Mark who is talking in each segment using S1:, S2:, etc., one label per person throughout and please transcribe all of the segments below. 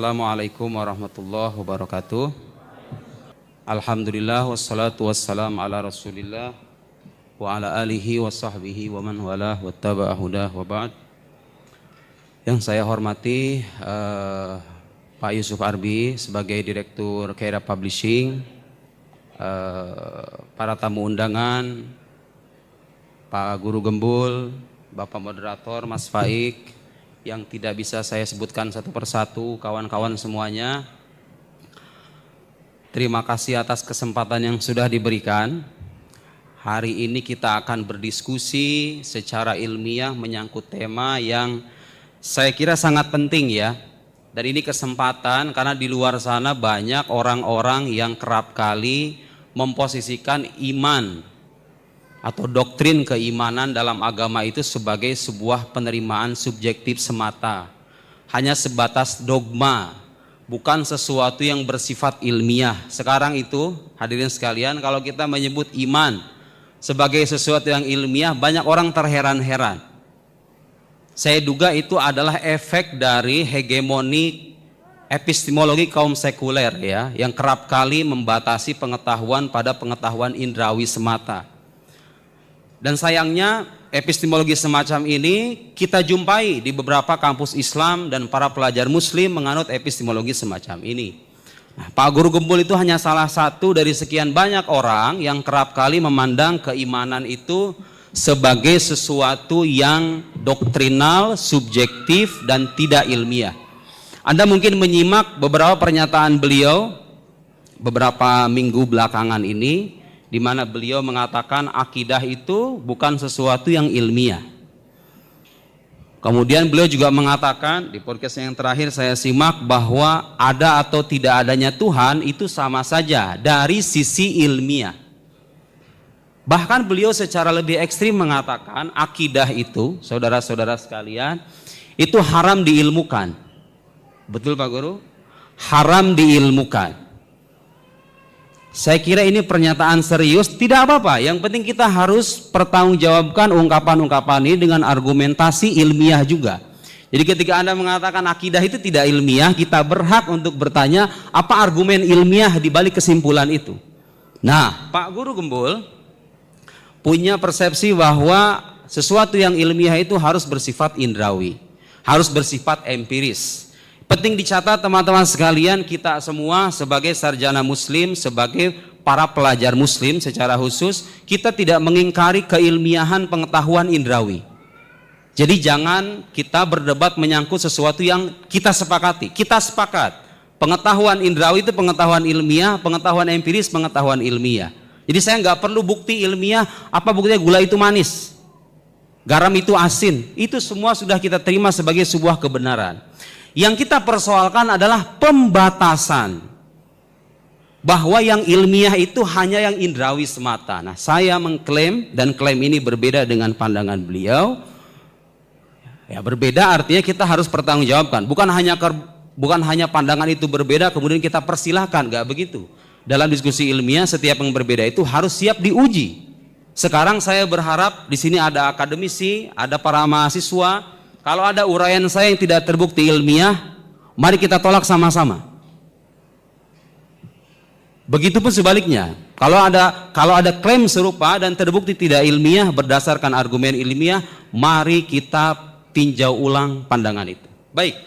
S1: Assalamualaikum warahmatullahi wabarakatuh. Alhamdulillah wassalatu wassalam ala rasulillah wa ala alihi wa sahbihi wa man walah wa taba'a hudah wa ba'd. Yang saya hormati Pak Yusuf Arbi sebagai Direktur Khaira Publishing, para tamu undangan, Pak Guru Gembul, Bapak Moderator, Mas Faik, yang tidak bisa saya sebutkan satu persatu, kawan-kawan semuanya. Terima kasih atas kesempatan yang sudah diberikan. Hari ini kita akan berdiskusi secara ilmiah menyangkut tema yang saya kira sangat penting ya. Dan ini kesempatan karena di luar sana banyak orang-orang yang kerap kali memposisikan iman atau doktrin keimanan dalam agama itu sebagai sebuah penerimaan subjektif semata, hanya sebatas dogma, bukan sesuatu yang bersifat ilmiah. Sekarang itu hadirin sekalian, kalau kita menyebut iman sebagai sesuatu yang ilmiah, banyak orang terheran-heran. Saya duga itu adalah efek dari hegemoni epistemologi kaum sekuler ya, yang kerap kali membatasi pengetahuan pada pengetahuan indrawi semata. Dan sayangnya epistemologi semacam ini kita jumpai di beberapa kampus Islam dan para pelajar muslim menganut epistemologi semacam ini. Nah, Pak Guru Gembul itu hanya salah satu dari sekian banyak orang yang kerap kali memandang keimanan itu sebagai sesuatu yang doktrinal, subjektif, dan tidak ilmiah. Anda mungkin menyimak beberapa pernyataan beliau beberapa minggu belakangan ini, di mana beliau mengatakan akidah itu bukan sesuatu yang ilmiah. Kemudian beliau juga mengatakan di podcast yang terakhir saya simak bahwa ada atau tidak adanya Tuhan itu sama saja dari sisi ilmiah. Bahkan beliau secara lebih ekstrim mengatakan akidah itu, saudara-saudara sekalian, itu haram diilmukan. Betul Pak Guru? Haram diilmukan. Saya kira ini pernyataan serius, tidak apa-apa. Yang penting kita harus pertanggungjawabkan ungkapan-ungkapan ini dengan argumentasi ilmiah juga. Jadi ketika Anda mengatakan akidah itu tidak ilmiah, kita berhak untuk bertanya apa argumen ilmiah di balik kesimpulan itu. Nah, Pak Guru Gembul punya persepsi bahwa sesuatu yang ilmiah itu harus bersifat indrawi, harus bersifat empiris. Penting dicatat teman-teman sekalian, kita semua sebagai sarjana muslim, sebagai para pelajar muslim secara khusus, kita tidak mengingkari keilmiahan pengetahuan indrawi. Jadi jangan kita berdebat menyangkut sesuatu yang kita sepakati. Kita sepakat, pengetahuan indrawi itu pengetahuan ilmiah, pengetahuan empiris, pengetahuan ilmiah. Jadi saya nggak perlu bukti ilmiah, apa buktinya gula itu manis, garam itu asin, itu semua sudah kita terima sebagai sebuah kebenaran. Yang kita persoalkan adalah pembatasan bahwa yang ilmiah itu hanya yang indrawi semata. Nah, saya mengklaim, dan klaim ini berbeda dengan pandangan beliau. Ya, berbeda artinya kita harus pertanggungjawabkan. Bukan hanya pandangan itu berbeda kemudian kita persilahkan, nggak begitu. Dalam diskusi ilmiah setiap yang berbeda itu harus siap diuji. Sekarang saya berharap di sini ada akademisi, ada para mahasiswa. Kalau ada uraian saya yang tidak terbukti ilmiah, mari kita tolak sama-sama. Begitupun sebaliknya, kalau ada klaim serupa dan terbukti tidak ilmiah berdasarkan argumen ilmiah, mari kita tinjau ulang pandangan itu. Baik,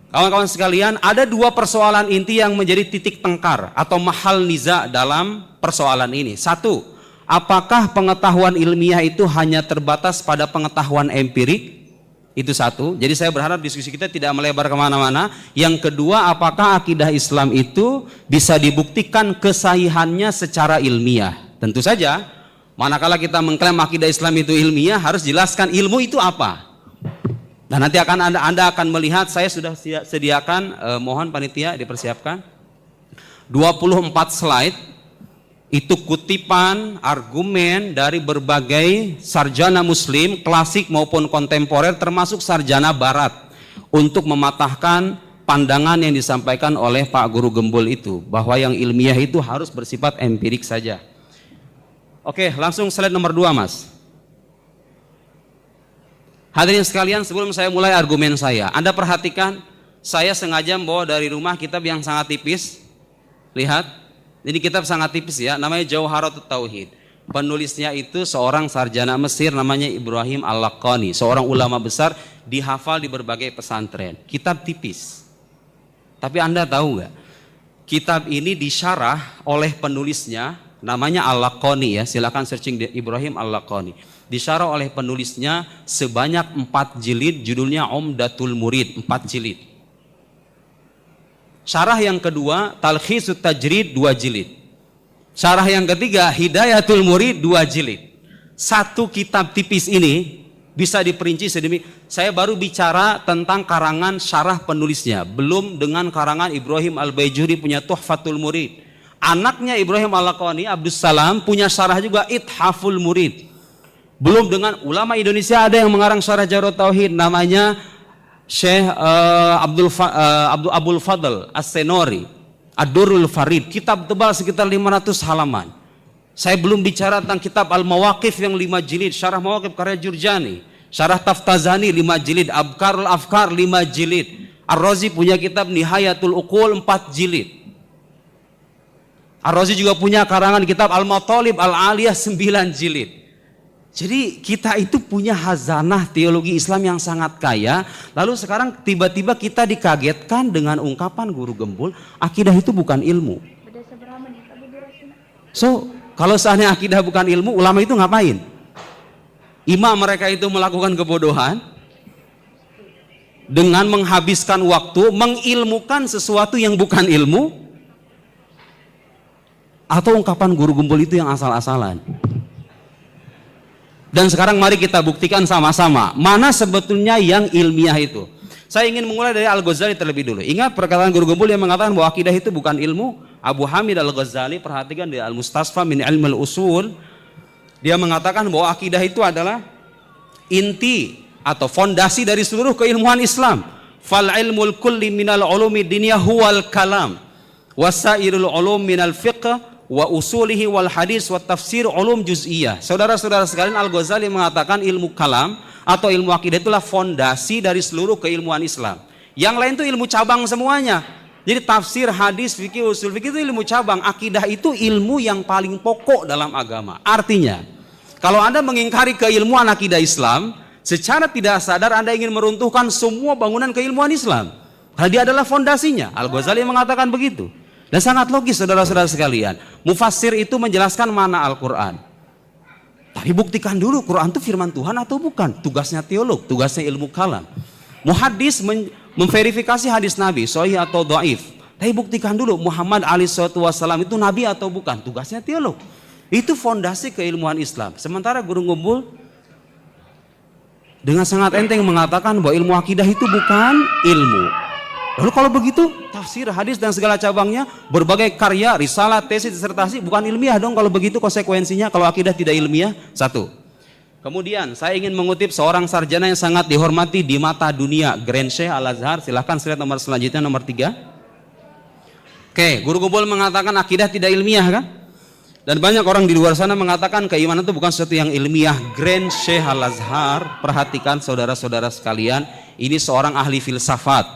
S1: kawan-kawan sekalian, ada dua persoalan inti yang menjadi titik tengkar atau mahal niza dalam persoalan ini. Satu, apakah pengetahuan ilmiah itu hanya terbatas pada pengetahuan empirik? Itu satu. Jadi saya berharap diskusi kita tidak melebar kemana-mana. Yang kedua, apakah akidah Islam itu bisa dibuktikan kesahihannya secara ilmiah? Tentu saja, manakala kita mengklaim akidah Islam itu ilmiah, harus jelaskan ilmu itu apa. Dan nanti Anda akan melihat, saya sudah sediakan, mohon panitia dipersiapkan 24 slide. Itu kutipan argumen dari berbagai sarjana muslim klasik maupun kontemporer, termasuk sarjana barat, untuk mematahkan pandangan yang disampaikan oleh Pak Guru Gembul itu, bahwa yang ilmiah itu harus bersifat empirik saja. Oke, langsung slide nomor 2 Mas. Hadirin sekalian, sebelum saya mulai argumen saya, Anda perhatikan Saya sengaja membawa dari rumah kitab yang sangat tipis. Lihat, ini kitab sangat tipis ya, namanya Jauharatut Tauhid. Penulisnya itu seorang sarjana Mesir namanya Ibrahim Al-Laqani, seorang ulama besar, dihafal di berbagai pesantren. Kitab tipis. Tapi Anda tahu nggak? Kitab ini disyarah oleh penulisnya, namanya Al-Laqani ya, silakan searching di Ibrahim Al-Laqani. Disyarah oleh penulisnya sebanyak 4 jilid, judulnya Umdatul Murid, 4 jilid. Syarah yang kedua, Talkhisut Tajrid, 2 jilid. Syarah yang ketiga, Hidayatul Murid, 2 jilid. Satu kitab tipis ini bisa diperinci sedemikian. Saya baru bicara tentang karangan syarah penulisnya, belum dengan karangan Ibrahim Al-Baijuri punya Tuhfatul Murid. Anaknya Ibrahim Al-Laqani, Abdus Salam, punya syarah juga Ithaful Murid. Belum dengan ulama Indonesia ada yang mengarang syarah Jauharatut Tauhid, namanya Syekh Abdul Fadl As-Senori, Ad-Durrul Farid, kitab tebal sekitar 500 halaman. Saya belum bicara tentang kitab Al-Mawaqif yang 5 jilid, syarah Mawaqif karya Jurjani, syarah Taftazani 5 jilid, Abkarul Afkar 5 jilid, Ar-Razi punya kitab Nihayatul Uqul 4 jilid. Ar-Razi juga punya karangan kitab Al-Matalib Al-Aliyah 9 jilid. Jadi kita itu punya hazanah teologi Islam yang sangat kaya. Lalu sekarang tiba-tiba kita dikagetkan dengan ungkapan Guru Gembul, akidah itu bukan ilmu. So, kalau seandainya akidah bukan ilmu, ulama itu ngapain? Imam mereka itu melakukan kebodohan dengan menghabiskan waktu mengilmukan sesuatu yang bukan ilmu, atau ungkapan Guru Gembul itu yang asal-asalan. Dan sekarang mari kita buktikan sama-sama mana sebetulnya yang ilmiah itu. Saya ingin memulai dari Al-Ghazali terlebih dulu. Ingat perkataan Guru Gembul yang mengatakan bahwa akidah itu bukan ilmu. Abu Hamid Al-Ghazali, perhatikan di Al-Mustasfa min Ilmil Usul, dia mengatakan bahwa akidah itu adalah inti atau fondasi dari seluruh keilmuan Islam. Fal ilmul kulli minal ulumi dunya huwal kalam wasairul ulum minal fiqh wa usulihi wal hadis wa tafsir ulum juz'iyah. Saudara-saudara sekalian, Al-Ghazali mengatakan ilmu kalam atau ilmu akidah itulah fondasi dari seluruh keilmuan Islam. Yang lain itu ilmu cabang semuanya. Jadi tafsir, hadis, fikih, usul fikih itu ilmu cabang. Akidah itu ilmu yang paling pokok dalam agama. Artinya, kalau Anda mengingkari keilmuan akidah Islam, secara tidak sadar Anda ingin meruntuhkan semua bangunan keilmuan Islam. Karena dia adalah fondasinya. Al-Ghazali mengatakan begitu. Dan sangat logis saudara-saudara sekalian. Mufassir itu menjelaskan mana Al-Quran. Tapi buktikan dulu Quran itu firman Tuhan atau bukan. Tugasnya teolog, tugasnya ilmu kalam. Muhaddis memverifikasi hadis Nabi, sahih atau dhaif. Tapi buktikan dulu Muhammad SAW itu Nabi atau bukan. Tugasnya teolog. Itu fondasi keilmuan Islam. Sementara Guru Gembul dengan sangat enteng mengatakan bahwa ilmu akidah itu bukan ilmu. Lalu kalau begitu tafsir, hadis dan segala cabangnya, berbagai karya, risalah, tesis, disertasi bukan ilmiah dong kalau begitu konsekuensinya kalau akidah tidak ilmiah. Satu. Kemudian saya ingin mengutip seorang sarjana yang sangat dihormati di mata dunia, Grand Sheikh Al-Azhar. Silahkan slide nomor selanjutnya, nomor 3. Oke, Guru Gembul mengatakan akidah tidak ilmiah kan? Dan banyak orang di luar sana mengatakan keimanan itu bukan sesuatu yang ilmiah. Grand Sheikh Al-Azhar, perhatikan saudara-saudara sekalian, ini seorang ahli filsafat,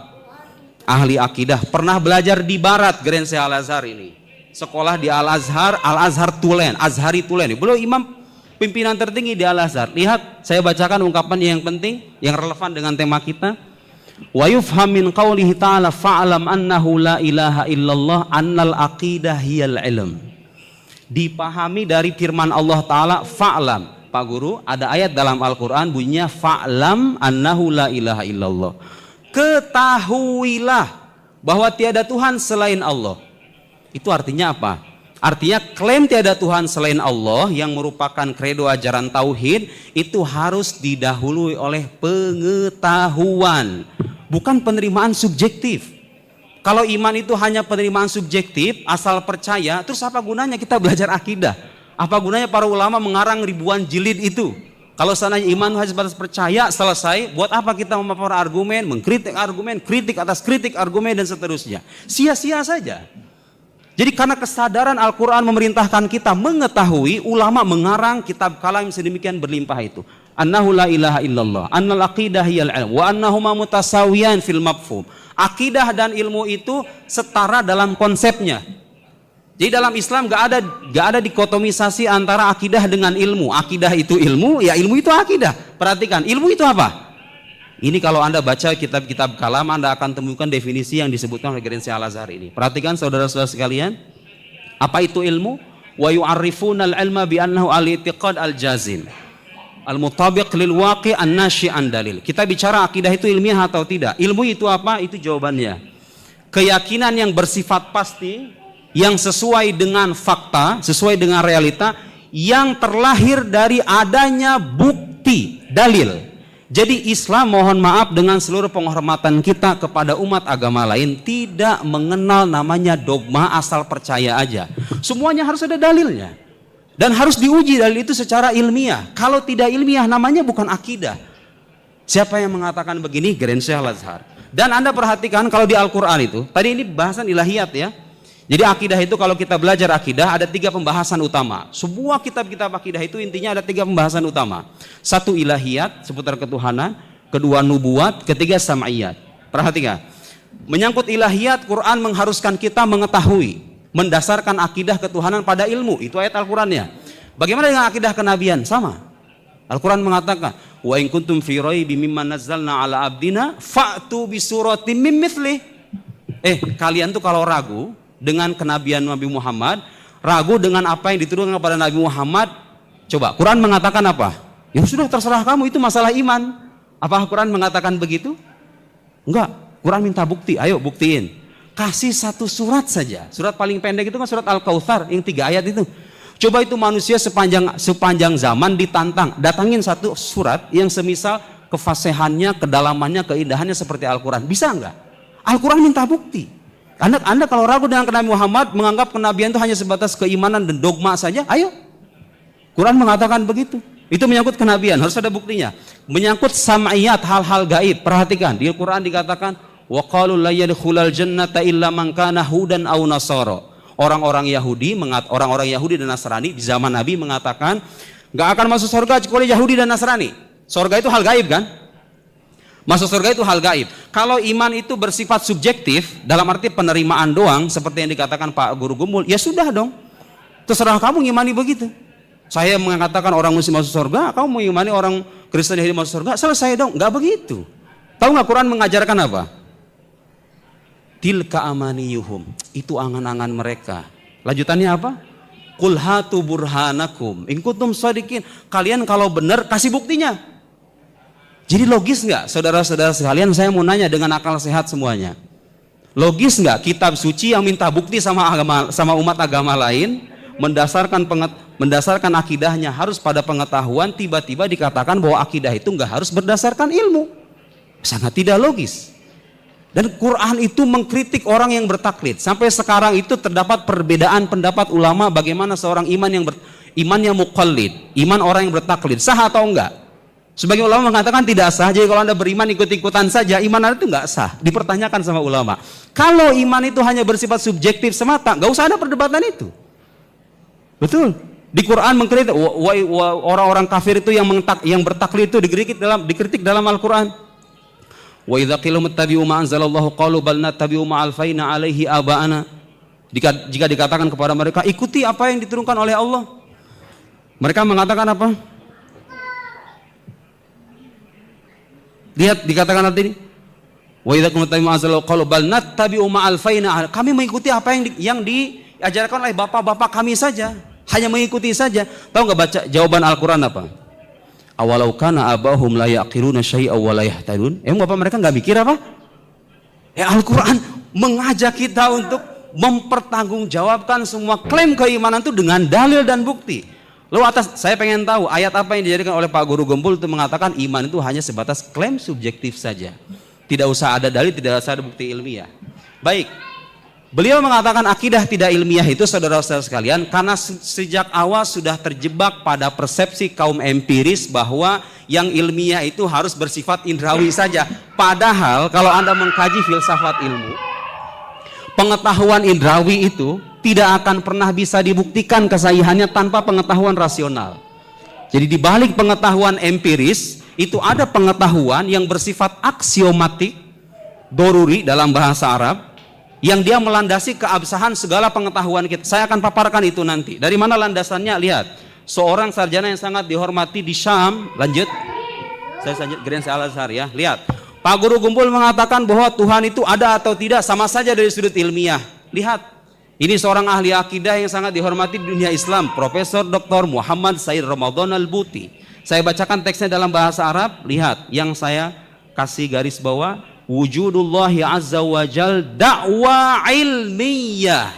S1: ahli akidah, pernah belajar di barat. Grand Sheikh Al-Azhar ini sekolah di Al-Azhar, Al-Azhar Tulen, Azhari Tulen. Beliau imam pimpinan tertinggi di Al-Azhar. Lihat, saya bacakan ungkapan yang penting, yang relevan dengan tema kita. Wa yufham min qawlihi ta'ala fa'alam annahu la ilaha illallah annal aqidah hiyal ilm. Dipahami dari firman Allah Ta'ala, fa'alam. Pak Guru, ada ayat dalam Al-Quran bunyinya fa'alam annahu la ilaha illallah. Ketahuilah bahwa tiada Tuhan selain Allah. Itu artinya apa? Artinya klaim tiada Tuhan selain Allah yang merupakan kredo ajaran tauhid itu harus didahului oleh pengetahuan, bukan penerimaan subjektif. Kalau iman itu hanya penerimaan subjektif, asal percaya, terus apa gunanya kita belajar akidah? Apa gunanya para ulama mengarang ribuan jilid itu? Kalau seandainya iman hanya sebatas percaya, selesai, buat apa kita memaparkan argumen, mengkritik argumen, kritik atas kritik argumen dan seterusnya? Sia-sia saja. Jadi karena kesadaran Al-Quran memerintahkan kita mengetahui, ulama mengarang kitab kalam sedemikian berlimpah itu. Annahu la ilaha illallah, annal aqidah hiyal ilm, wa annahuma mutasawiyan fil mafhum. Akidah dan ilmu itu setara dalam konsepnya. Jadi dalam Islam gak ada dikotomisasi antara akidah dengan ilmu. Akidah itu ilmu, ya ilmu itu akidah. Perhatikan, ilmu itu apa? Ini kalau Anda baca kitab-kitab kalam, Anda akan temukan definisi yang disebutkan oleh Gereja Al-Azhar ini. Perhatikan saudara-saudara sekalian, apa itu ilmu? Wa yu'arrifuna al-ilma bi annahu al-i'tiqad al-jazim al-mutabiq lil waqi' an-nashi' an dalil. Kita bicara akidah itu ilmiah atau tidak? Ilmu itu apa? Itu jawabannya. Keyakinan yang bersifat pasti, yang sesuai dengan fakta, sesuai dengan realita, yang terlahir dari adanya bukti, dalil. Jadi Islam, mohon maaf dengan seluruh penghormatan kita kepada umat agama lain, tidak mengenal namanya dogma asal percaya aja. Semuanya harus ada dalilnya. Dan harus diuji dalil itu secara ilmiah. Kalau tidak ilmiah namanya bukan akidah. Siapa yang mengatakan begini? Gereja Al-Azhar. Dan Anda perhatikan kalau di Al-Quran itu, tadi ini bahasan ilahiyat ya. Jadi akidah itu kalau kita belajar akidah ada 3 pembahasan utama. Sebuah kitab-kitab akidah itu intinya ada 3 pembahasan utama. 1 ilahiyat seputar ketuhanan, 2 nubuat, 3 sam'iyat. Perhatikan. Menyangkut ilahiyat, Quran mengharuskan kita mengetahui, mendasarkan akidah ketuhanan pada ilmu. Itu ayat Al-Qurannya. Bagaimana dengan akidah kenabian? Sama. Al-Quran mengatakan, wa in kuntum fi raibin mimma nazzalna ala abdina fa'tu bi suratin mim mithlih. Kalian tuh kalau ragu dengan kenabian Nabi Muhammad, ragu dengan apa yang diturunkan kepada Nabi Muhammad, coba Quran mengatakan apa? Ya sudah, terserah kamu, itu masalah iman. Apa Quran mengatakan begitu? Enggak, Quran minta bukti, ayo buktiin. Kasih 1 surat saja. Surat paling pendek itu kan surat Al-Kautsar yang 3 ayat itu. Coba itu manusia sepanjang zaman ditantang, datangin 1 surat yang semisal kefasihannya, kedalamannya, keindahannya seperti Al-Quran. Bisa enggak? Al-Quran minta bukti. Anda kalau ragu dengan Nabi Muhammad, menganggap kenabian itu hanya sebatas keimanan dan dogma saja, ayo. Quran mengatakan begitu. Itu menyangkut kenabian, harus ada buktinya. Menyangkut sam'iyat, hal-hal gaib. Perhatikan, di Quran dikatakan wa qalu la yadkhulal jannata illa man kana hudan aw nasara. Orang-orang Yahudi dan Nasrani di zaman Nabi mengatakan enggak akan masuk surga kecuali Yahudi dan Nasrani. Surga itu hal gaib kan? Masuk surga itu hal gaib. Kalau iman itu bersifat subjektif, dalam arti penerimaan doang, seperti yang dikatakan Pak Guru Gumbul, ya sudah dong. Terserah kamu ngimani begitu. Saya mengatakan orang muslim masuk surga, kamu mengimani orang Kristen Yahudi masuk surga, selesai dong. Enggak begitu. Tahu nggak Quran mengajarkan apa? Tilka amaniyuhum. Itu angan-angan mereka. Lanjutannya apa? Qul hatu burhanakum in kuntum shadiqin. Kalian kalau benar kasih buktinya. Jadi logis nggak, saudara-saudara sekalian, saya mau nanya dengan akal sehat semuanya. Logis nggak kitab suci yang minta bukti sama umat agama lain, mendasarkan akidahnya harus pada pengetahuan, tiba-tiba dikatakan bahwa akidah itu nggak harus berdasarkan ilmu? Sangat tidak logis. Dan Quran itu mengkritik orang yang bertaklid. Sampai sekarang itu terdapat perbedaan pendapat ulama bagaimana seorang iman yang muqallid, iman orang yang bertaklid, sah atau enggak? Sebagian ulama mengatakan tidak sah. Jadi kalau Anda beriman ikut-ikutan saja, iman Anda itu nggak sah. Dipertanyakan sama ulama. Kalau iman itu hanya bersifat subjektif semata, nggak usah ada perdebatan itu. Betul. Di Quran mengkritik orang-orang kafir itu yang bertaklid itu dikritik dalam Al-Quran. Wa idza qila muttabi'u ma anzalallahu qalu bal nattabi'u ma alfaina alaihi aba'ana. Jika dikatakan kepada mereka ikuti apa yang diturunkan oleh Allah, mereka mengatakan apa? Lihat dikatakan nanti ini. Wa idza kuntum ta'lamun qalu bal nattabi'u ma alfaina. Kami mengikuti apa yang diajarkan oleh bapak-bapak kami saja. Hanya mengikuti saja. Tahu enggak baca jawaban Al-Qur'an apa? Awalau kana abahum la yaqiluna syai'a wa la yahtadun. Bapak mereka enggak mikir apa? Al-Qur'an mengajak kita untuk mempertanggungjawabkan semua klaim keimanan itu dengan dalil dan bukti. Lalu saya pengen tahu ayat apa yang dijadikan oleh Pak Guru Gembul itu mengatakan iman itu hanya sebatas klaim subjektif saja. Tidak usah ada dalil, tidak usah ada bukti ilmiah. Baik, beliau mengatakan akidah tidak ilmiah itu saudara-saudara sekalian karena sejak awal sudah terjebak pada persepsi kaum empiris bahwa yang ilmiah itu harus bersifat indrawi saja. Padahal kalau Anda mengkaji filsafat ilmu, pengetahuan indrawi itu tidak akan pernah bisa dibuktikan kesahihannya tanpa pengetahuan rasional. Jadi di balik pengetahuan empiris itu ada pengetahuan yang bersifat aksiomatik doruri dalam bahasa Arab, yang dia melandasi keabsahan segala pengetahuan kita. Saya akan paparkan itu nanti. Dari mana landasannya? Lihat, seorang sarjana yang sangat dihormati di Syam, lanjut, saya lanjut Grand Al-Azhar ya. Lihat, Pak Guru Gumpul mengatakan bahwa Tuhan itu ada atau tidak sama saja dari sudut ilmiah. Lihat, ini seorang ahli akidah yang sangat dihormati di dunia Islam, Profesor Dr. Muhammad Said Ramadan Al-Buti. Saya bacakan teksnya dalam bahasa Arab. Lihat, yang saya kasih garis bawah, wujudullahi azza wa jal da'wa ilmiyah.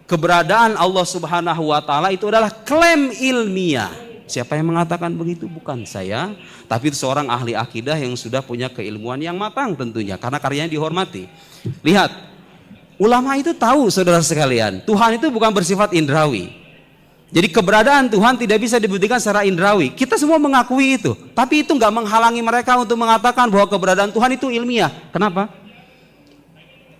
S1: Keberadaan Allah subhanahu wa ta'ala itu adalah klaim ilmiah. Siapa yang mengatakan begitu? Bukan saya, tapi seorang ahli akidah yang sudah punya keilmuan yang matang tentunya, karena karyanya dihormati. Lihat, ulama itu tahu, saudara sekalian, Tuhan itu bukan bersifat indrawi. Jadi keberadaan Tuhan tidak bisa dibuktikan secara indrawi. Kita semua mengakui itu, tapi itu nggak menghalangi mereka untuk mengatakan bahwa keberadaan Tuhan itu ilmiah. Kenapa?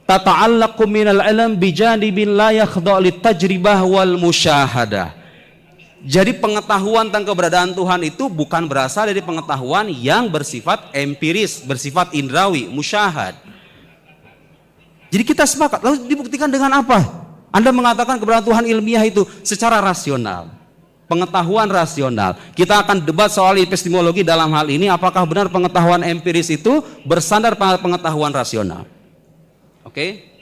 S1: Tata'allaqu minal ilm bijanibin la yakhda' litajribah wal musyahadah. Jadi pengetahuan tentang keberadaan Tuhan itu bukan berasal dari pengetahuan yang bersifat empiris, bersifat indrawi, musyahad. Jadi kita sepakat. Lalu dibuktikan dengan apa? Anda mengatakan keberadaan Tuhan ilmiah itu secara rasional, pengetahuan rasional. Kita akan debat soal epistemologi dalam hal ini, apakah benar pengetahuan empiris itu bersandar pada pengetahuan rasional. Oke?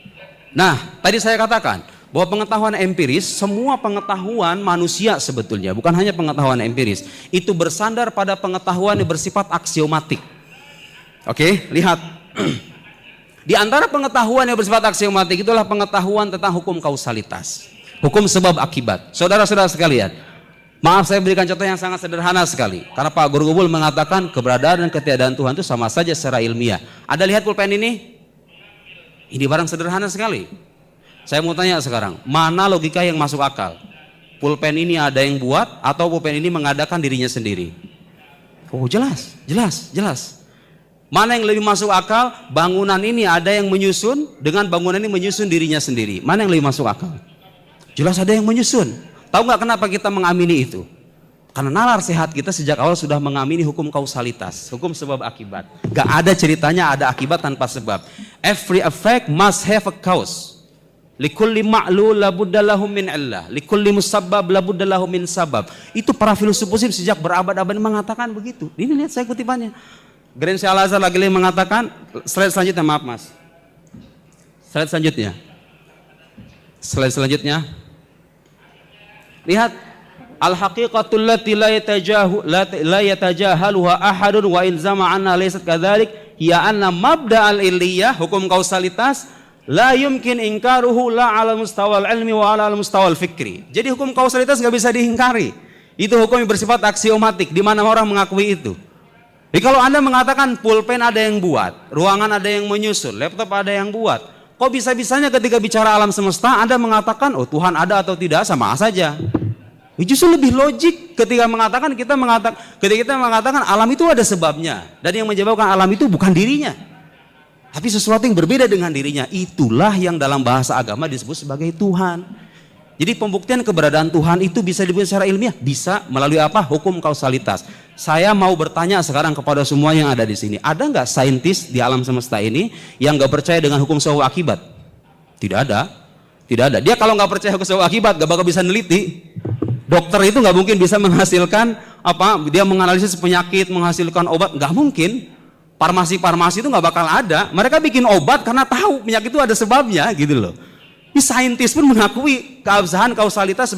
S1: Nah, tadi saya katakan bahwa pengetahuan empiris, semua pengetahuan manusia sebetulnya, bukan hanya pengetahuan empiris, itu bersandar pada pengetahuan yang bersifat aksiomatik. Oke, lihat. Di antara pengetahuan yang bersifat aksiomatik itulah pengetahuan tentang hukum kausalitas, hukum sebab akibat. Saudara-saudara sekalian, maaf saya berikan contoh yang sangat sederhana sekali, karena Pak Guru Gumpul mengatakan keberadaan dan ketiadaan Tuhan itu sama saja secara ilmiah. Ada lihat pulpen ini? Ini barang sederhana sekali. Saya mau tanya sekarang, mana logika yang masuk akal? Pulpen ini ada yang buat atau pulpen ini mengadakan dirinya sendiri? Oh jelas, jelas, jelas. Mana yang lebih masuk akal? Bangunan ini ada yang menyusun dengan bangunan ini menyusun dirinya sendiri. Mana yang lebih masuk akal? Jelas ada yang menyusun. Tahu nggak kenapa kita mengamini itu? Karena nalar sehat kita sejak awal sudah mengamini hukum kausalitas, hukum sebab akibat. Gak ada ceritanya ada akibat tanpa sebab. Every effect must have a cause. Likulli ma'lul labudda lahu min illah, likulli musabbab labudda lahu min sabab. Itu para filsuf Muslim sejak berabad-abad mengatakan begitu. Ini lihat saya kutipannya. Grand Al-Azhar lagi mengatakan, slide selanjutnya, maaf mas, slide selanjutnya, slide selanjutnya, lihat, al-haqiqatul lati la yatajahaluha ahadun wa in zama anna laysat kadzalik hiya anna mabda al-illiyah, hukum kausalitas, la yumkin ingkaruhu la ala mustawal ilmi wa ala mustawal fikri. Jadi hukum kausalitas nggak bisa diingkari. Itu hukum yang bersifat aksiomatik, di mana orang mengakui itu. Jadi kalau Anda mengatakan pulpen ada yang buat, ruangan ada yang menyusun, laptop ada yang buat, kok bisa-bisanya ketika bicara alam semesta Anda mengatakan oh Tuhan ada atau tidak sama saja. Justru lebih logik ketika kita mengatakan alam itu ada sebabnya, dan yang menyebabkan alam itu bukan dirinya, tapi sesuatu yang berbeda dengan dirinya. Itulah yang dalam bahasa agama disebut sebagai Tuhan. Jadi pembuktian keberadaan Tuhan itu bisa dibuktikan secara ilmiah, bisa melalui apa? Hukum kausalitas. Saya mau bertanya sekarang kepada semua yang ada di sini, ada nggak saintis di alam semesta ini yang nggak percaya dengan hukum sebab akibat? Tidak ada, tidak ada. Dia kalau nggak percaya hukum sebab akibat, nggak bakal bisa neliti. Dokter itu nggak mungkin bisa menghasilkan apa? Dia menganalisis penyakit, menghasilkan obat, nggak mungkin. Farmasi itu nggak bakal ada. Mereka bikin obat karena tahu penyakit itu ada sebabnya, gitu loh. Ini saintis pun mengakui keabsahan kausalitas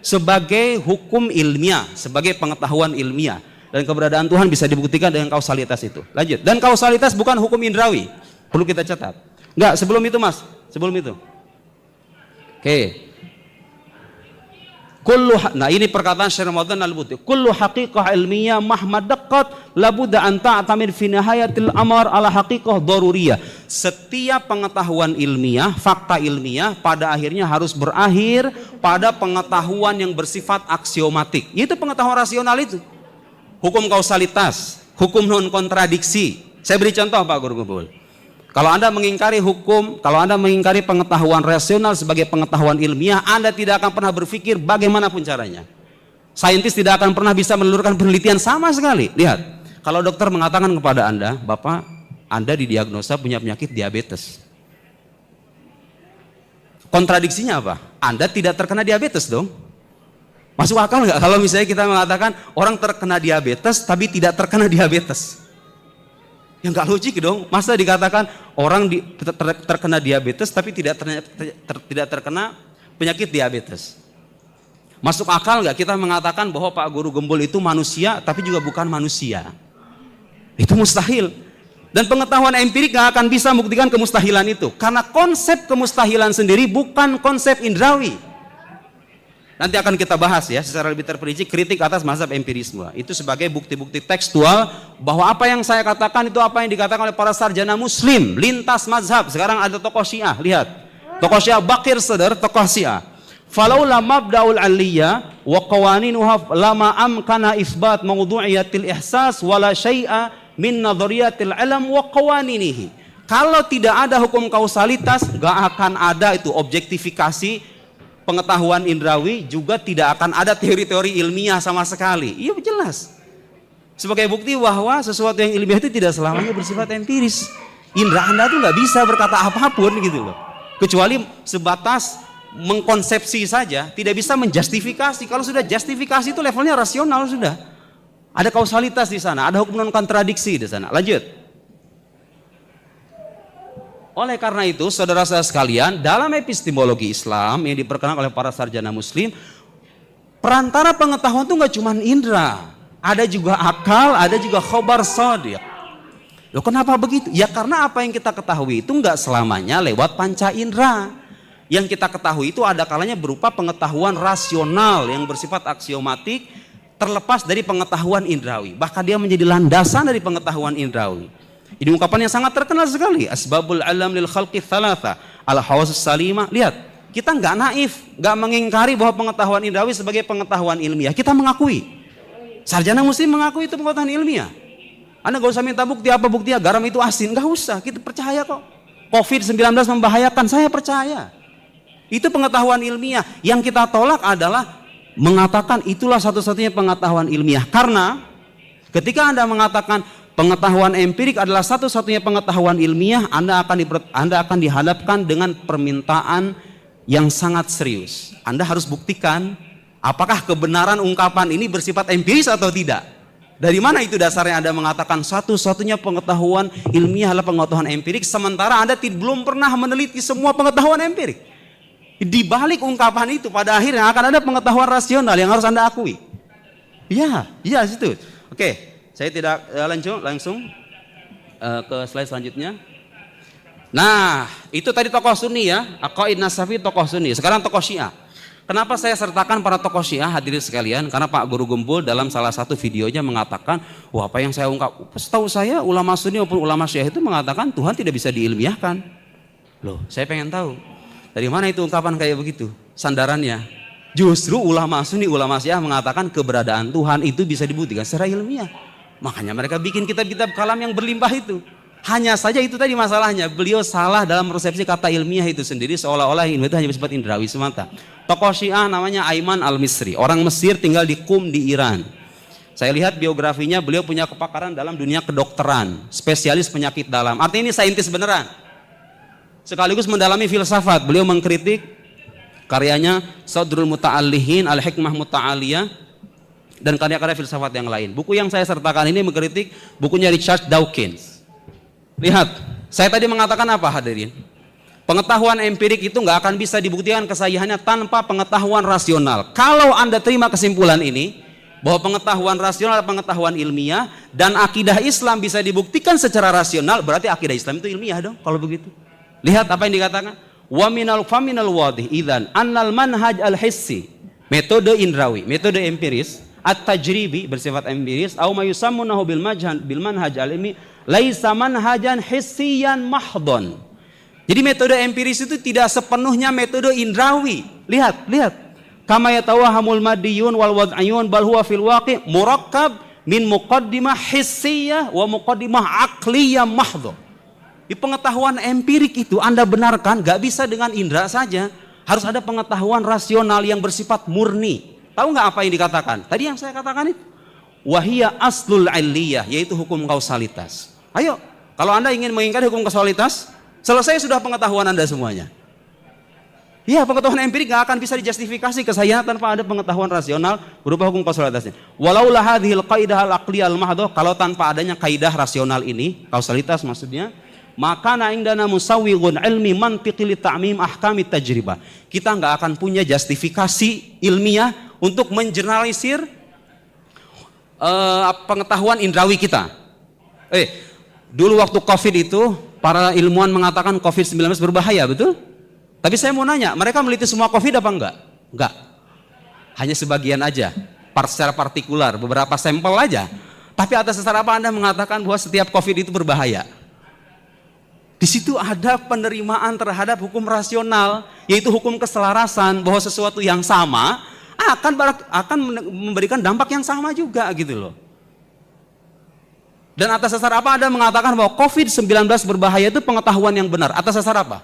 S1: sebagai hukum ilmiah, sebagai pengetahuan ilmiah, dan keberadaan Tuhan bisa dibuktikan dengan kausalitas itu. Lanjut. Dan kausalitas bukan hukum indrawi, perlu kita catat. Enggak, sebelum itu mas, sebelum itu. Oke. Nah ini perkataan Syekh Ramadan Al-Buti. Kullu haqiqah ilmiah mahma daqqat labudda an ta'tamir fi nihayatil amar ala haqiqah daruriyah. Setiap pengetahuan ilmiah, fakta ilmiah pada akhirnya harus berakhir pada pengetahuan yang bersifat aksiomatik. Itu pengetahuan rasional itu. Hukum kausalitas, hukum non kontradiksi. Saya beri contoh Pak Guru Gumpul. Kalau Anda mengingkari hukum, kalau Anda mengingkari pengetahuan rasional sebagai pengetahuan ilmiah, Anda tidak akan pernah berpikir bagaimanapun caranya. Saintis tidak akan pernah bisa menelurkan penelitian sama sekali. Lihat, kalau dokter mengatakan kepada Anda, Bapak, Anda didiagnosa punya penyakit diabetes. Kontradiksinya apa? Anda tidak terkena diabetes dong. Masuk akal nggak kalau misalnya kita mengatakan orang terkena diabetes tapi tidak terkena diabetes? Ya nggak logik dong. Masa dikatakan orang terkena diabetes tapi tidak terkena penyakit diabetes? Masuk akal nggak kita mengatakan bahwa Pak Guru Gembul itu manusia tapi juga bukan manusia? Itu mustahil. Dan pengetahuan empirik nggak akan bisa membuktikan kemustahilan itu. Karena konsep kemustahilan sendiri bukan konsep indrawi. Nanti akan kita bahas ya secara lebih terperinci kritik atas mazhab empirisme. Itu sebagai bukti-bukti tekstual bahwa apa yang saya katakan itu apa yang dikatakan oleh para sarjana muslim lintas mazhab. Sekarang ada tokoh Syiah, lihat. Tokoh Syiah Baqir Sadr, tokoh Syiah. Falaula mabda'ul aliyah wa qawaninuha lama amkana isbat mawdu'iyatil ihsas wala syai'a min nadhariyatil alam wa qawaninihi. Kalau tidak ada hukum kausalitas, gak akan ada itu objektifikasi pengetahuan indrawi, juga tidak akan ada teori-teori ilmiah sama sekali. Iya jelas. Sebagai bukti bahwa sesuatu yang ilmiah itu tidak selamanya bersifat empiris. Indra Anda tuh nggak bisa berkata apapun gitu loh. Kecuali sebatas mengkonsepsi saja, tidak bisa menjustifikasi. Kalau sudah justifikasi itu levelnya rasional sudah. Ada kausalitas di sana, ada hukum non kontradiksi di sana. Lanjut. Oleh karena itu, saudara-saudara sekalian, dalam epistemologi Islam yang diperkenalkan oleh para sarjana muslim, perantara pengetahuan itu nggak cuma indera, ada juga akal, ada juga khobar shadiq. Loh kenapa begitu? Ya karena apa yang kita ketahui itu nggak selamanya lewat panca indera. Yang kita ketahui itu ada kalanya berupa pengetahuan rasional yang bersifat aksiomatik, terlepas dari pengetahuan indrawi. Bahkan dia menjadi landasan dari pengetahuan indrawi. Ini ungkapan yang sangat terkenal sekali. Asbabul alam lil khalqi thalatha al hawasus salimah. Lihat, kita nggak naif, nggak mengingkari bahwa pengetahuan indrawi sebagai pengetahuan ilmiah. Kita mengakui. Sarjana muslim mengakui itu pengetahuan ilmiah. Anda nggak usah minta bukti apa buktinya garam itu asin, nggak usah. Kita percaya kok. COVID-19 membahayakan, saya percaya. Itu pengetahuan ilmiah. Yang kita tolak adalah mengatakan itulah satu-satunya pengetahuan ilmiah. Karena ketika Anda mengatakan pengetahuan empirik adalah satu-satunya pengetahuan ilmiah, Anda akan dihadapkan dengan permintaan yang sangat serius. Anda harus buktikan apakah kebenaran ungkapan ini bersifat empiris atau tidak. Dari mana itu dasarnya Anda mengatakan satu-satunya pengetahuan ilmiah adalah pengetahuan empirik, sementara Anda belum pernah meneliti semua pengetahuan empirik. Di balik ungkapan itu pada akhirnya akan ada pengetahuan rasional yang harus Anda akui. Ya situ. Oke. Saya tidak langsung ke slide selanjutnya. Nah, itu tadi tokoh Sunni ya, Aqaid Nasafi tokoh Sunni. Sekarang tokoh Syiah. Kenapa saya sertakan para tokoh Syiah hadirin sekalian? Karena Pak Guru Gembul dalam salah satu videonya mengatakan, wah apa yang saya ungkap, setahu saya ulama Sunni maupun ulama Syiah itu mengatakan Tuhan tidak bisa diilmiahkan. Loh, saya pengen tahu dari mana itu ungkapan kayak begitu? Sandarannya. Justru ulama Sunni, ulama Syiah mengatakan keberadaan Tuhan itu bisa dibuktikan secara ilmiah. Makanya mereka bikin kitab-kitab kalam yang berlimpah itu. Hanya saja itu tadi masalahnya, beliau salah dalam persepsi kata ilmiah itu sendiri, seolah-olah ilmu itu hanya bersifat indrawi semata. Tokoh Syiah namanya Aiman Al-Misri, orang Mesir tinggal di Qum di Iran. Saya lihat biografinya, beliau punya kepakaran dalam dunia kedokteran, spesialis penyakit dalam. Artinya ini saintis beneran. Sekaligus mendalami filsafat, beliau mengkritik karyanya Sadrul Muta'allihin, Al-Hikmah Muta'aliyah, dan karya-karya filsafat yang lain. Buku yang saya sertakan ini mengkritik bukunya Richard Dawkins. Lihat, saya tadi mengatakan apa hadirin? Pengetahuan empirik itu nggak akan bisa dibuktikan kesahihannya tanpa pengetahuan rasional. Kalau Anda terima kesimpulan ini, bahwa pengetahuan rasional adalah pengetahuan ilmiah, dan akidah Islam bisa dibuktikan secara rasional, berarti akidah Islam itu ilmiah dong, kalau begitu. Lihat apa yang dikatakan. Wa minal faminal wadih idzan annal manhaj al-hissi, metode indrawi, metode empiris, at-tajribi bersifat empiris, atau mayusammunahu bil manhaj al-ilmi laisa manhajan hissiyan mahdhon. Jadi metode empiris itu tidak sepenuhnya metode indrawi. Lihat. Kama yatawahamul madiyun wal wad'iyun bal huwa fil waqi' murakkab min muqaddimah hissiyah wa muqaddimah aqliyah mahdhon. Di pengetahuan empirik itu Anda benarkan gak bisa dengan indera saja, harus ada pengetahuan rasional yang bersifat murni. Tahu nggak apa yang dikatakan? Tadi yang saya katakan itu. Wahia aslul illiyah, yaitu hukum kausalitas. Ayo, Kalau Anda ingin mengingkari hukum kausalitas, selesai sudah pengetahuan Anda semuanya. Ya, pengetahuan empirik nggak akan bisa dijustifikasi kesayangan tanpa ada pengetahuan rasional berupa hukum kausalitasnya. Walaulah hadhil qaidah al-aqliyah al-mahdhah, kalau tanpa adanya kaidah rasional ini, kausalitas maksudnya, maka indana musawwighun ilmi mantiqi li ta'mim ahkami tajribah. Kita nggak akan punya justifikasi ilmiah untuk mengeneralisir pengetahuan indrawi kita. Dulu waktu Covid itu, para ilmuwan mengatakan Covid-19 berbahaya, betul? Tapi saya mau nanya, mereka meliti semua COVID apa enggak? Enggak. Hanya sebagian aja, secara partikular, beberapa sampel aja. Tapi atas dasar apa Anda mengatakan bahwa setiap COVID itu berbahaya? Di situ ada penerimaan terhadap hukum rasional, yaitu hukum keselarasan, bahwa sesuatu yang sama akan memberikan dampak yang sama juga gitu loh. Dan atas dasar apa Anda mengatakan bahwa COVID-19 berbahaya itu pengetahuan yang benar? Atas dasar apa?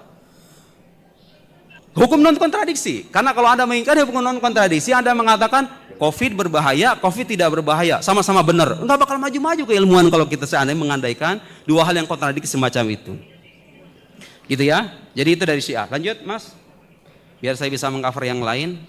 S1: Hukum non kontradiksi. Karena kalau Anda mengingkari hukum non kontradiksi, Anda mengatakan COVID berbahaya, COVID tidak berbahaya, sama-sama benar. Enggak bakal maju-maju keilmuan kalau kita seandainya mengandaikan dua hal yang kontradiksi semacam itu. Gitu ya. Jadi itu dari Syiah. Lanjut, Mas. Biar saya bisa mengcover yang lain.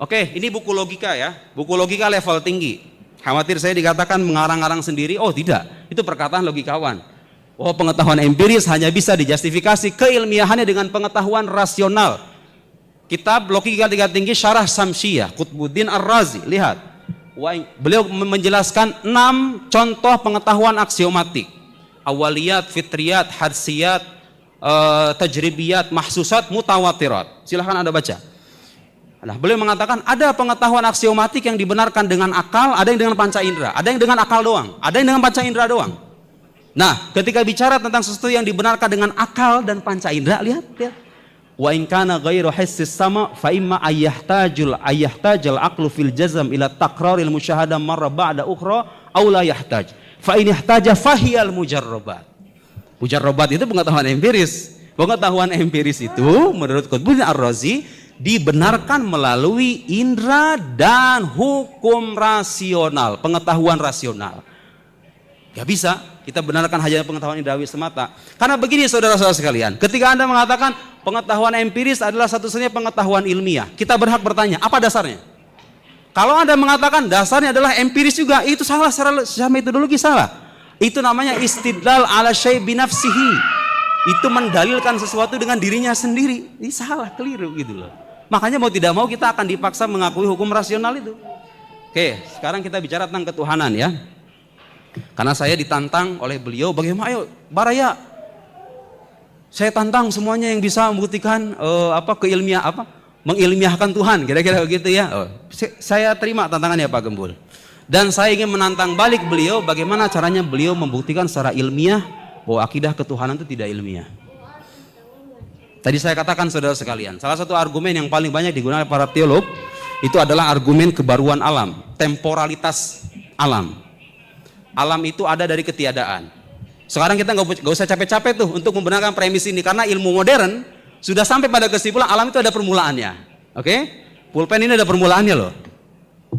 S1: Oke, ini buku logika ya. Buku logika level tinggi. Khawatir saya dikatakan mengarang-arang sendiri. Oh, tidak. Itu perkataan logikawan. Oh, pengetahuan empiris hanya bisa dijustifikasi keilmiahannya dengan pengetahuan rasional. Kitab Logika Tinggi Syarah Samsiyah Qutbuddin Ar-Razi, lihat. Beliau menjelaskan 6 contoh pengetahuan aksiomatik. Awaliyat, fitriyat, hadsiyat, tajribiyat, mahsusat, mutawatirat. Silahkan Anda baca. Nah, beliau mengatakan ada pengetahuan aksiomatik yang dibenarkan dengan akal, ada yang dengan panca indera, ada yang dengan akal doang, ada yang dengan panca indera doang. Nah, ketika bicara tentang sesuatu yang dibenarkan dengan akal dan panca indera, lihat. Wa in kana ghairu hissis sama fa imma ayyahtajul aqlu fil jazm ila takraril musyahadah marra ba'da ukhra aw la yahtaj. Fa in ihtaja fahiyal mujarrabat. Mujarrabat itu pengetahuan empiris. Pengetahuan empiris itu menurut Qutbuddin Ar-Razi dibenarkan melalui indera dan hukum rasional, pengetahuan rasional. Gak bisa kita benarkan hanya pengetahuan indrawi semata. Karena begini saudara-saudara sekalian, ketika Anda mengatakan pengetahuan empiris adalah satu-satunya pengetahuan ilmiah, kita berhak bertanya, apa dasarnya? Kalau Anda mengatakan dasarnya adalah empiris juga, itu salah secara metodologi salah. Itu namanya istidlal ala syai' binafsihi. Itu mendalilkan sesuatu dengan dirinya sendiri. Ini salah, keliru gitu loh. Makanya mau tidak mau kita akan dipaksa mengakui hukum rasional itu. Oke, sekarang kita bicara tentang ketuhanan ya. Karena saya ditantang oleh beliau, bagaimana ayo Baraya, saya tantang semuanya yang bisa membuktikan mengilmiahkan Tuhan, kira-kira begitu ya. Saya terima tantangannya Pak Gembul. Dan saya ingin menantang balik beliau, bagaimana caranya beliau membuktikan secara ilmiah bahwa akidah ketuhanan itu tidak ilmiah. Tadi saya katakan saudara sekalian, salah satu argumen yang paling banyak digunakan para teolog itu adalah argumen kebaruan alam, temporalitas alam. Alam itu ada dari ketiadaan. Sekarang kita nggak usah capek-capek tuh untuk membenarkan premis ini, karena ilmu modern sudah sampai pada kesimpulan alam itu ada permulaannya. Oke? Pulpen ini ada permulaannya loh.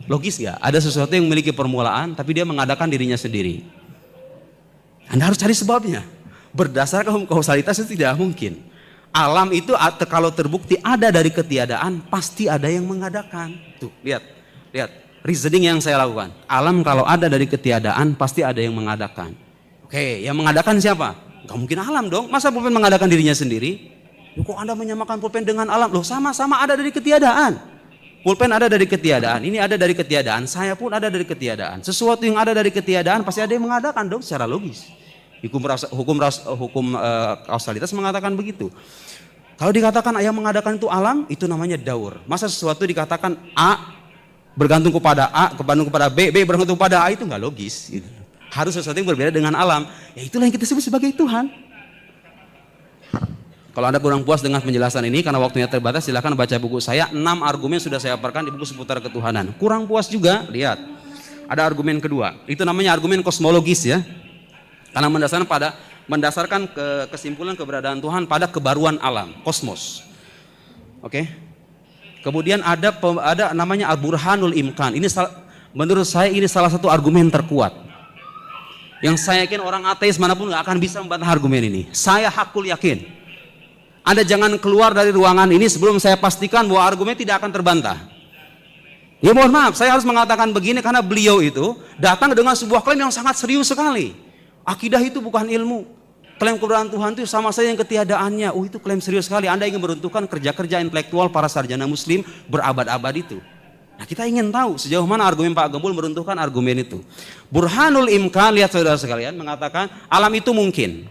S1: Logis ya? Ada sesuatu yang memiliki permulaan, tapi dia mengadakan dirinya sendiri. Anda harus cari sebabnya. Berdasarkan hukum kausalitas itu tidak mungkin. Alam itu kalau terbukti ada dari ketiadaan, pasti ada yang mengadakan. Tuh, lihat. Reasoning yang saya lakukan. Alam kalau ada dari ketiadaan, pasti ada yang mengadakan. Oke, yang mengadakan siapa? Gak mungkin alam dong. Masa pulpen mengadakan dirinya sendiri? Kok Anda menyamakan pulpen dengan alam? Loh, sama-sama ada dari ketiadaan. Pulpen ada dari ketiadaan, ini ada dari ketiadaan, saya pun ada dari ketiadaan. Sesuatu yang ada dari ketiadaan pasti ada yang mengadakan dong secara logis. Hukum kausalitas mengatakan begitu. Kalau dikatakan yang mengadakan itu alam, itu namanya daur. Masa sesuatu dikatakan A bergantung kepada A, bergantung kepada B bergantung kepada A, itu nggak logis. Gitu. Harus sesuatu yang berbeda dengan alam. Ya itulah yang kita sebut sebagai Tuhan. Kalau Anda kurang puas dengan penjelasan ini, karena waktunya terbatas, silahkan baca buku saya. 6 argumen sudah saya paparkan di buku seputar ketuhanan. Kurang puas juga, lihat. Ada argumen kedua. Itu namanya argumen kosmologis ya. Karena mendasarkan kesimpulan keberadaan Tuhan pada kebaruan alam, kosmos. Oke. Kemudian ada namanya Al-Burhanul Imkan. Ini menurut saya ini salah satu argumen terkuat. Yang saya yakin orang ateis manapun nggak akan bisa membantah argumen ini. Saya hakul yakin. Anda jangan keluar dari ruangan ini sebelum saya pastikan bahwa argumen tidak akan terbantah. Ya mohon maaf, saya harus mengatakan begini karena beliau itu datang dengan sebuah klaim yang sangat serius sekali. Akidah itu bukan ilmu. Klaim keberadaan Tuhan itu sama saja yang ketiadaannya. Oh, itu klaim serius sekali. Anda ingin meruntuhkan kerja-kerja intelektual para sarjana muslim berabad-abad itu. Nah, kita ingin tahu sejauh mana argumen Pak Gembul meruntuhkan argumen itu. Burhanul Imkan, lihat saudara sekalian, mengatakan alam itu mungkin.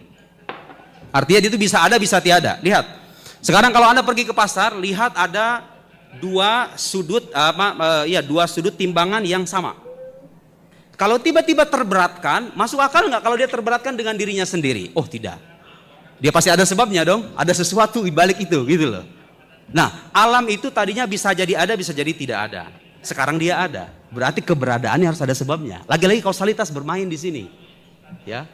S1: Artinya itu bisa ada, bisa tiada. Lihat. Sekarang kalau Anda pergi ke pasar, lihat ada dua sudut timbangan yang sama. Kalau tiba-tiba terberatkan, masuk akal nggak kalau dia terberatkan dengan dirinya sendiri? Oh, tidak. Dia pasti ada sebabnya dong. Ada sesuatu di balik itu, gitu loh. Nah, alam itu tadinya bisa jadi ada, bisa jadi tidak ada. Sekarang dia ada. Berarti keberadaannya harus ada sebabnya. Lagi-lagi kausalitas bermain di sini. Ya.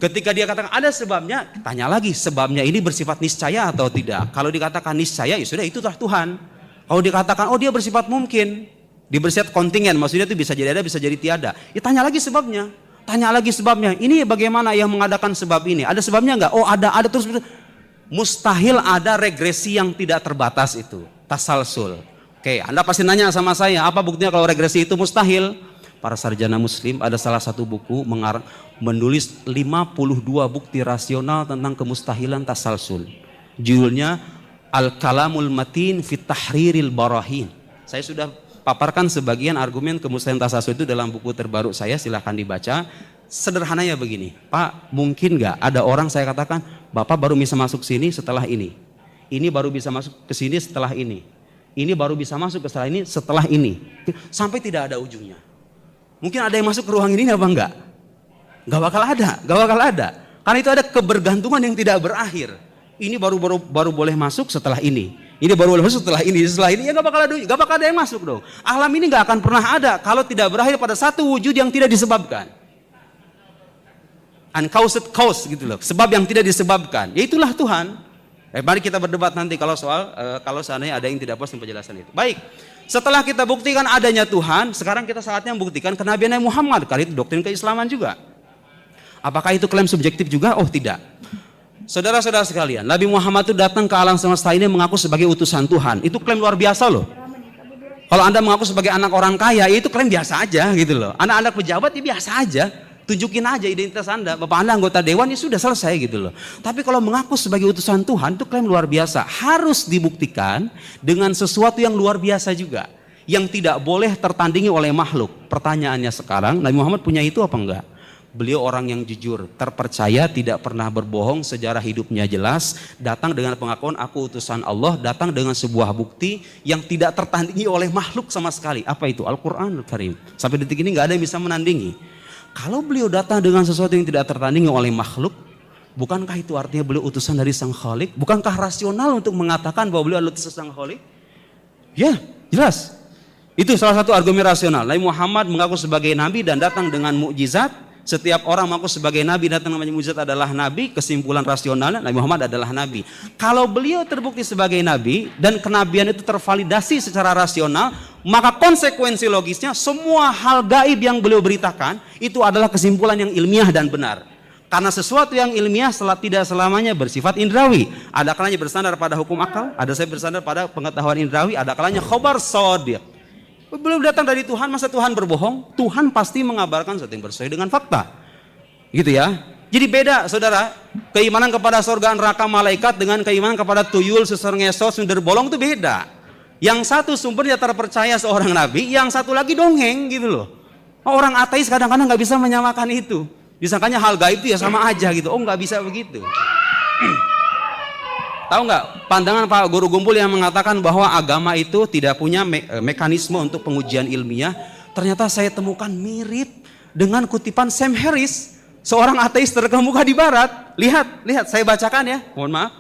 S1: Ketika dia katakan ada sebabnya, tanya lagi sebabnya ini bersifat niscaya atau tidak. Kalau dikatakan niscaya, ya sudah itulah Tuhan. Kalau dikatakan oh dia bersifat mungkin, dia bersifat kontingen, maksudnya itu bisa jadi ada, bisa jadi tiada. Ya tanya lagi sebabnya. Tanya lagi sebabnya. Ini bagaimana yang mengadakan sebab ini? Ada sebabnya enggak? Oh, ada terus. Mustahil ada regresi yang tidak terbatas itu, tasalsul. Oke, Anda pasti nanya sama saya, apa buktinya kalau regresi itu mustahil? Para sarjana muslim ada salah satu buku menulis 52 bukti rasional tentang kemustahilan tasalsul. Judulnya Al-Kalamul Matin fi Tahriril Barahin. Saya sudah paparkan sebagian argumen kemustahilan tasalsul itu dalam buku terbaru saya, silahkan dibaca. Sederhananya begini, Pak, mungkin nggak ada orang saya katakan, Bapak baru bisa masuk sini setelah ini baru bisa masuk ke sini setelah ini baru bisa masuk ke setelah ini setelah ini, sampai tidak ada ujungnya. Mungkin ada yang masuk ke ruang ini apa enggak? Nggak bakal ada, karena itu ada kebergantungan yang tidak berakhir. Ini baru boleh masuk setelah ini baru boleh masuk setelah ini ya nggak bakal ada yang masuk dong. Alam ini nggak akan pernah ada kalau tidak berakhir pada satu wujud yang tidak disebabkan. Uncaused cause gitu loh, sebab yang tidak disebabkan, yaitulah Tuhan. Mari kita berdebat nanti kalau seandainya ada yang tidak puas dengan penjelasan itu. Baik, setelah kita buktikan adanya Tuhan, sekarang kita saatnya membuktikan kenabian Nabi Muhammad. Kali itu doktrin keislaman juga. Apakah itu klaim subjektif juga? Oh tidak. Saudara-saudara sekalian, Nabi Muhammad itu datang ke alam semesta ini mengaku sebagai utusan Tuhan. Itu klaim luar biasa loh. Kalau Anda mengaku sebagai anak orang kaya, ya itu klaim biasa aja gitu loh. Anak-anak pejabat ya biasa aja. Tunjukin aja identitas Anda, Bapak Anda anggota dewan, ya sudah selesai gitu loh. Tapi kalau mengaku sebagai utusan Tuhan itu klaim luar biasa, harus dibuktikan dengan sesuatu yang luar biasa juga, yang tidak boleh tertandingi oleh makhluk. Pertanyaannya sekarang, Nabi Muhammad punya itu apa enggak? Beliau orang yang jujur, terpercaya, tidak pernah berbohong, sejarah hidupnya jelas, datang dengan pengakuan aku utusan Allah, datang dengan sebuah bukti yang tidak tertandingi oleh makhluk sama sekali. Apa itu? Al-Quranul Karim. Sampai detik ini nggak ada yang bisa menandingi. Kalau beliau datang dengan sesuatu yang tidak tertandingi oleh makhluk, bukankah itu artinya beliau utusan dari Sang Khalik? Bukankah rasional untuk mengatakan bahwa beliau adalah utusan Sang Khalik? Ya, jelas. Itu salah satu argumen rasional. Nabi Muhammad mengaku sebagai nabi dan datang dengan mukjizat. Setiap orang mengaku sebagai nabi, datang dengan mukjizat adalah nabi. Kesimpulan rasionalnya Nabi Muhammad adalah nabi. Kalau beliau terbukti sebagai nabi dan kenabian itu tervalidasi secara rasional, maka konsekuensi logisnya semua hal gaib yang beliau beritakan itu adalah kesimpulan yang ilmiah dan benar. Karena sesuatu yang ilmiah tidak selamanya bersifat indrawi. Ada kalanya bersandar pada hukum akal, ada saya bersandar pada pengetahuan indrawi, ada kalanya khobar shadiq. Belum datang dari Tuhan, masa Tuhan berbohong? Tuhan pasti mengabarkan sesuatu yang sesuai dengan fakta. Gitu ya. Jadi beda saudara, keimanan kepada surga, neraka, malaikat dengan keimanan kepada tuyul, susur ngesot, sundar bolong itu beda. Yang satu sumbernya terpercaya seorang nabi, yang satu lagi dongeng gitu loh. Orang ateis kadang-kadang nggak bisa menyamakan itu. Disangkanya hal gaib itu ya sama aja gitu. Oh nggak bisa begitu. Tahu nggak pandangan Pak Guru Gumpul yang mengatakan bahwa agama itu tidak punya mekanisme untuk pengujian ilmiah? Ternyata saya temukan mirip dengan kutipan Sam Harris, seorang ateis terkemuka di Barat. Lihat, saya bacakan ya. Mohon maaf.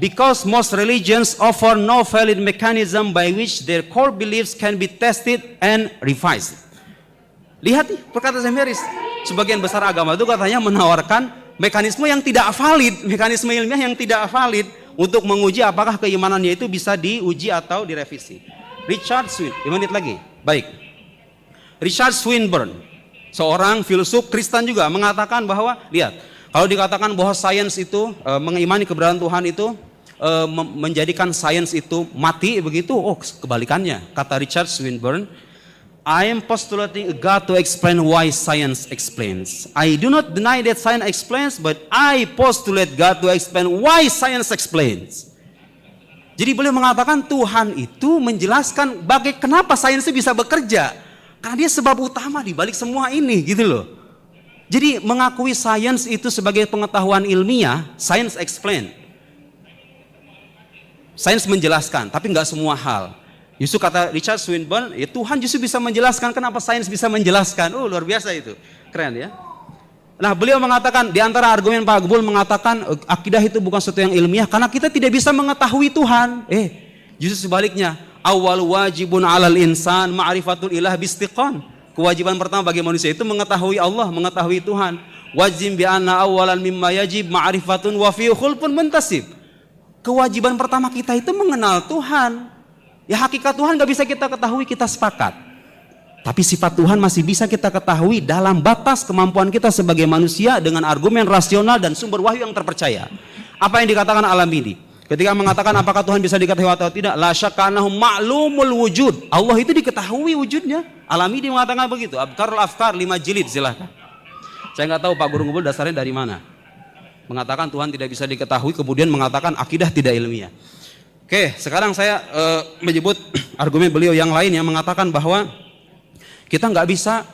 S1: Because most religions offer no valid mechanism by which their core beliefs can be tested and revised. Lihat nih perkataan Sam Harris. Sebagian besar agama itu katanya menawarkan mekanisme yang tidak valid, mekanisme ilmiah yang tidak valid untuk menguji apakah keimanannya itu bisa diuji atau direvisi. Richard Swinburne, 5 menit lagi. Baik. Richard Swinburne Seorang filsuf Kristen juga mengatakan bahwa, lihat, kalau dikatakan bahwa sains itu mengimani keberadaan Tuhan itu menjadikan sains itu mati begitu, oh kebalikannya. Kata Richard Swinburne, I am postulating a God to explain why science explains. I do not deny that science explains, but I postulate God to explain why science explains. Jadi beliau mengatakan Tuhan itu menjelaskan kenapa sains itu bisa bekerja. Karena dia sebab utama di balik semua ini, gitu loh. Jadi mengakui sains itu sebagai pengetahuan ilmiah, science explain. Sains menjelaskan, tapi nggak semua hal. Justru kata Richard Swinburne, ya Tuhan justru bisa menjelaskan kenapa sains bisa menjelaskan. Oh, luar biasa itu. Keren ya. Nah, beliau mengatakan, di antara argumen Pak Gubul mengatakan akidah itu bukan sesuatu yang ilmiah karena kita tidak bisa mengetahui Tuhan. Justru sebaliknya. Awal wajibun alal insan ma'rifatul ilah bistiqan. Kewajiban pertama bagi manusia itu mengetahui Allah, mengetahui Tuhan. Wajib bi anna awalan mimma yajib ma'rifatun wa fi khulqun muntasib. Kewajiban pertama kita itu mengenal Tuhan. Ya hakikat Tuhan gak bisa kita ketahui, kita sepakat. Tapi sifat Tuhan masih bisa kita ketahui dalam batas kemampuan kita sebagai manusia dengan argumen rasional dan sumber wahyu yang terpercaya. Apa yang dikatakan Al-Amidi? Ketika mengatakan apakah Tuhan bisa diketahui atau tidak, la syakka annahu ma'lumul wujud. Allah itu diketahui wujudnya. Al-Amidi mengatakan begitu. Abkarul Afkar 5 jilid, silahkan. Saya nggak tahu Pak Guru Ngumpul dasarnya dari mana. Mengatakan Tuhan tidak bisa diketahui, kemudian mengatakan akidah tidak ilmiah. Oke, sekarang saya menyebut argumen beliau yang lain yang mengatakan bahwa kita nggak bisa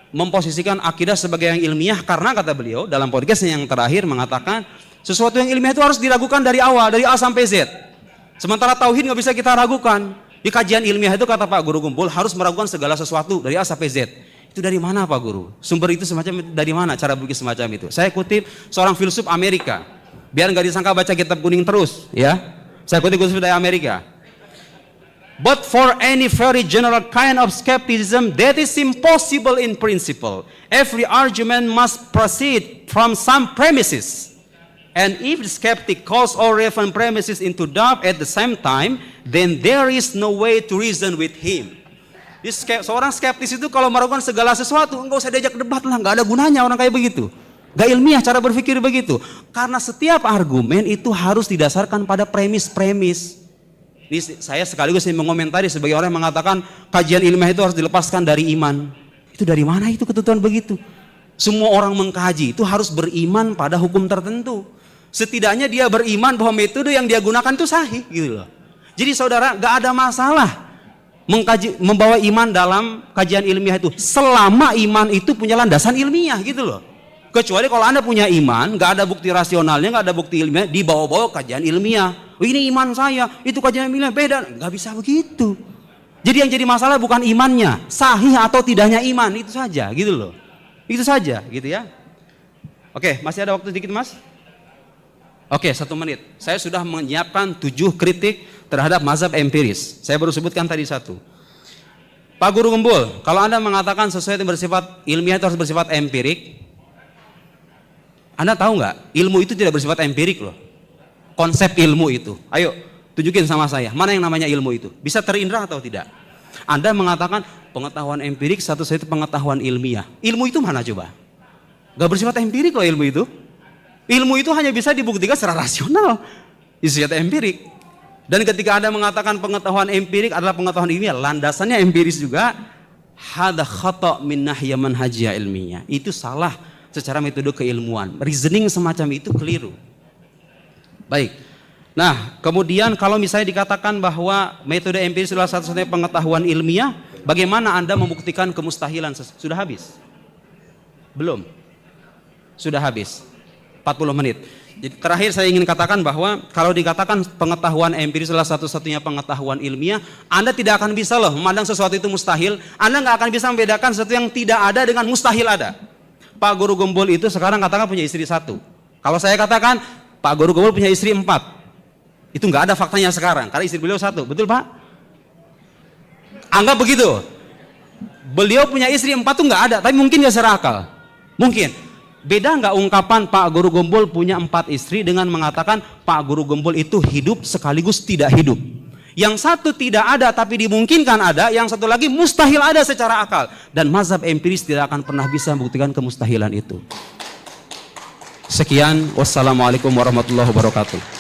S1: memposisikan akidah sebagai yang ilmiah karena kata beliau dalam podcastnya yang terakhir mengatakan sesuatu yang ilmiah itu harus diragukan dari awal, dari A sampai Z. Sementara tauhid nggak bisa kita ragukan. Di kajian ilmiah itu kata Pak Guru Kumpul harus meragukan segala sesuatu dari A sampai Z. Itu dari mana Pak Guru? Sumber itu semacam dari mana cara berpikir semacam itu? Saya kutip seorang filsuf Amerika. Biar nggak disangka baca kitab kuning terus, ya. Saya kutip filsuf dari Amerika. But for any very general kind of skepticism, that is impossible in principle. Every argument must proceed from some premises. And if the skeptic calls all relevant premises into doubt at the same time, then there is no way to reason with him. Seorang skeptis itu kalau meragukan segala sesuatu, enggak usah diajak debat lah, enggak ada gunanya orang kayak begitu. Enggak ilmiah cara berpikir begitu. Karena setiap argumen itu harus didasarkan pada premis-premis. Ini saya sekaligus mengomentari sebagai orang yang mengatakan kajian ilmiah itu harus dilepaskan dari iman. Itu dari mana itu ketentuan begitu? Semua orang mengkaji itu harus beriman pada hukum tertentu. Setidaknya dia beriman bahwa metode yang dia gunakan itu sahih gitu loh. Jadi saudara gak ada masalah membawa iman dalam kajian ilmiah itu selama iman itu punya landasan ilmiah gitu loh. Kecuali kalau Anda punya iman, gak ada bukti rasionalnya, gak ada bukti ilmiah, dibawa-bawa kajian ilmiah. Oh, ini iman saya, itu kajian ilmiah beda. Gak bisa begitu. Jadi yang jadi masalah bukan imannya, sahih atau tidaknya iman, itu saja gitu loh. Itu saja gitu ya. Oke, masih ada waktu sedikit Mas? Oke, 1 menit. Saya sudah menyiapkan 7 kritik terhadap mazhab empiris. Saya baru sebutkan tadi 1. Pak Guru Kumpul, kalau Anda mengatakan sesuatu yang bersifat ilmiah itu harus bersifat empirik, Anda tahu nggak? Ilmu itu tidak bersifat empirik loh. Konsep ilmu itu. Ayo, tunjukin sama saya. Mana yang namanya ilmu itu? Bisa terindra atau tidak? Anda mengatakan pengetahuan empirik satu-satu pengetahuan ilmiah. Ilmu itu mana coba? Gak bersifat empirik loh ilmu itu. Ilmu itu hanya bisa dibuktikan secara rasional. Itu empirik. Dan ketika Anda mengatakan pengetahuan empirik adalah pengetahuan ilmiah, landasannya empiris juga. Hada khata' min nahya manhajiyah ilmiah. Itu salah secara metode keilmuan. Reasoning semacam itu keliru. Baik. Nah, kemudian kalau misalnya dikatakan bahwa metode empiris adalah satu-satunya pengetahuan ilmiah, bagaimana Anda membuktikan kemustahilan? Sudah habis? Belum? Sudah habis. 40 menit. Jadi terakhir saya ingin katakan bahwa kalau dikatakan pengetahuan empiris adalah satu-satunya pengetahuan ilmiah, Anda tidak akan bisa loh memandang sesuatu itu mustahil. Anda nggak akan bisa membedakan sesuatu yang tidak ada dengan mustahil ada. Pak Guru Kumpul itu sekarang katakan punya istri 1. Kalau saya katakan Pak Guru Kumpul punya istri 4, itu nggak ada faktanya sekarang karena istri beliau 1, betul Pak? Anggap begitu. Beliau punya istri 4 tuh nggak ada, tapi mungkin nggak secara akal. Mungkin. Beda nggak ungkapan Pak Guru Kumpul punya 4 istri dengan mengatakan Pak Guru Kumpul itu hidup sekaligus tidak hidup. Yang satu tidak ada tapi dimungkinkan ada, yang satu lagi mustahil ada secara akal. Dan mazhab empiris tidak akan pernah bisa membuktikan kemustahilan itu. Sekian, wassalamualaikum warahmatullahi wabarakatuh.